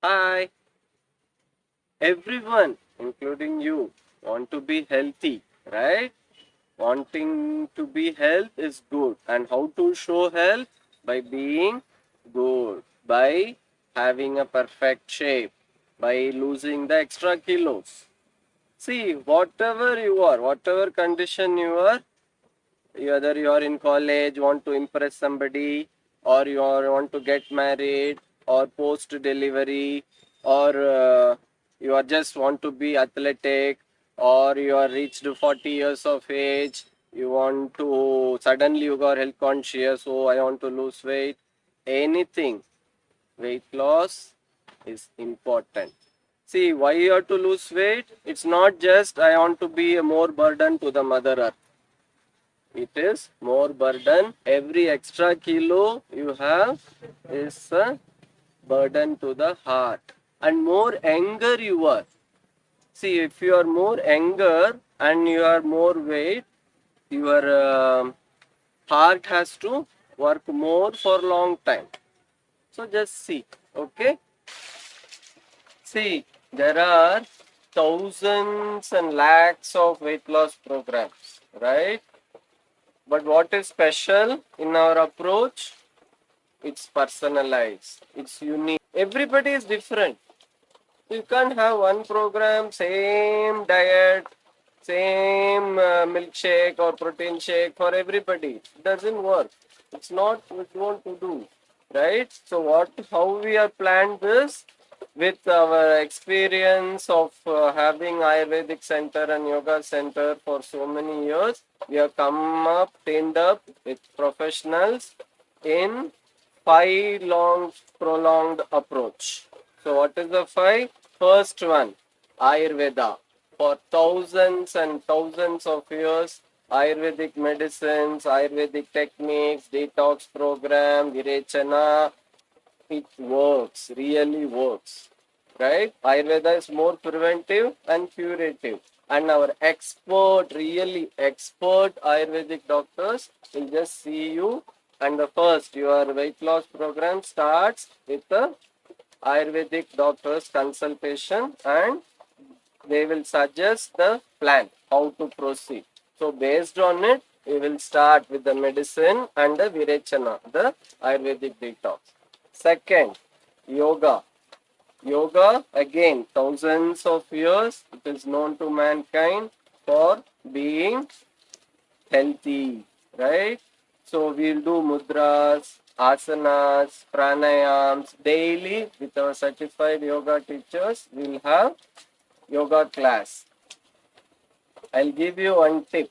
Hi, everyone, including you, want to be healthy, right? Wanting to be health is good. And how to show health? By being good, by having a perfect shape, by losing the extra kilos. See, whatever you are, whatever condition you are, whether you are in college, want to impress somebody, or want to get married, or post delivery, or you are just want to be athletic, or you are reached 40 years of age, you want to suddenly you got health conscious, so I want to lose weight. Anything, weight loss is important. See, why you have to lose weight? It's not just I want to be a more burden to the mother earth. It is more burden. Every extra kilo you have is a burden to the heart. And more anger you are. See, if you are more anger and you are more weight, your heart has to work more for long time. So just see, okay? See, there are thousands and lakhs of weight loss programs, right? But what is special in our approach? It's personalized, it's unique. Everybody is different. You can't have one program, same diet, same milkshake or protein shake for everybody. It doesn't work. It's not what you want to do, right? So how we have planned this with our experience of having Ayurvedic center and yoga center for so many years, we have teamed up with professionals in five long prolonged approach. So what is the five? First one, Ayurveda. For thousands and thousands of years, Ayurvedic medicines, Ayurvedic techniques, detox program, Virechana, it works, really works, right? Ayurveda is more preventive and curative. And our really expert Ayurvedic doctors will just see you. And the first, your weight loss program starts with the Ayurvedic doctor's consultation, and they will suggest the plan, how to proceed. So based on it, we will start with the medicine and the Virechana, the Ayurvedic detox. Second, yoga. Yoga, again, thousands of years, it is known to mankind for being healthy, right? So we'll do mudras, asanas, pranayams daily with our certified yoga teachers. We'll have yoga class. I'll give you one tip.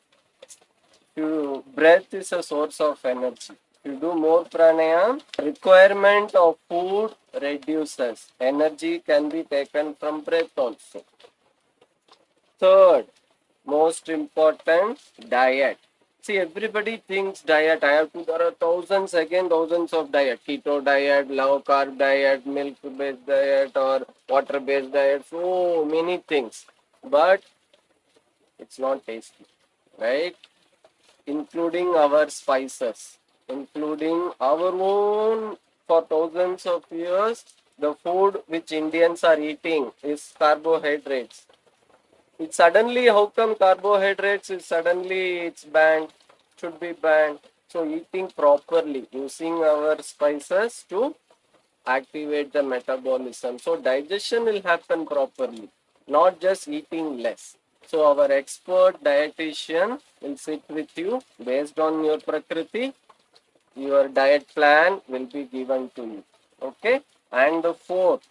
Breath is a source of energy. You do more pranayam, requirement of food reduces. Energy can be taken from breath also. Third, most important, diet. See, everybody thinks diet. There are thousands of diet. Keto diet, low carb diet, milk based diet, or water based diet. So many things. But it's not tasty, right? Including our spices, including our own for thousands of years, the food which Indians are eating is carbohydrates. It suddenly, how come carbohydrates is suddenly it's banned, should be banned? So eating properly, using our spices to activate the metabolism. So digestion will happen properly, not just eating less. So our expert dietitian will sit with you based on your prakriti. Your diet plan will be given to you. Okay. And the fourth,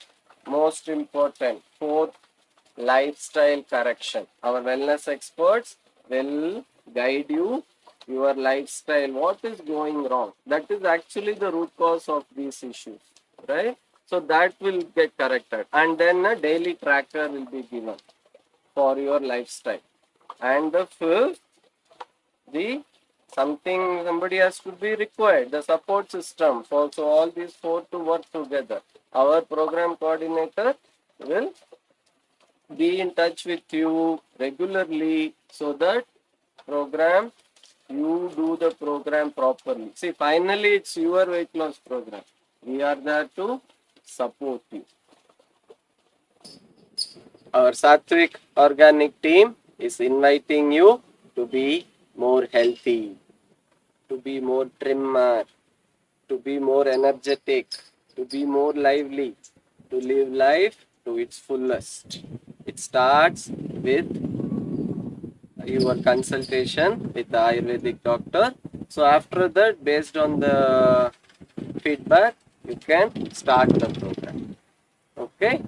lifestyle correction. Our wellness experts will guide you your lifestyle. What is going wrong? That is actually the root cause of these issues, right? So that will get corrected, and then a daily tracker will be given for your lifestyle. And the fifth, the somebody has to be required, the support system for so all these four to work together. Our program coordinator will be in touch with you regularly so that program you do the program properly. See, finally it's your weight loss program. We are there to support you. Our Sattvic Organic team is inviting you to be more healthy, to be more trimmer, to be more energetic, to be more lively, to live life to its fullest. It starts with your consultation with the Ayurvedic doctor. So after that, based on the feedback, you can start the program. Okay.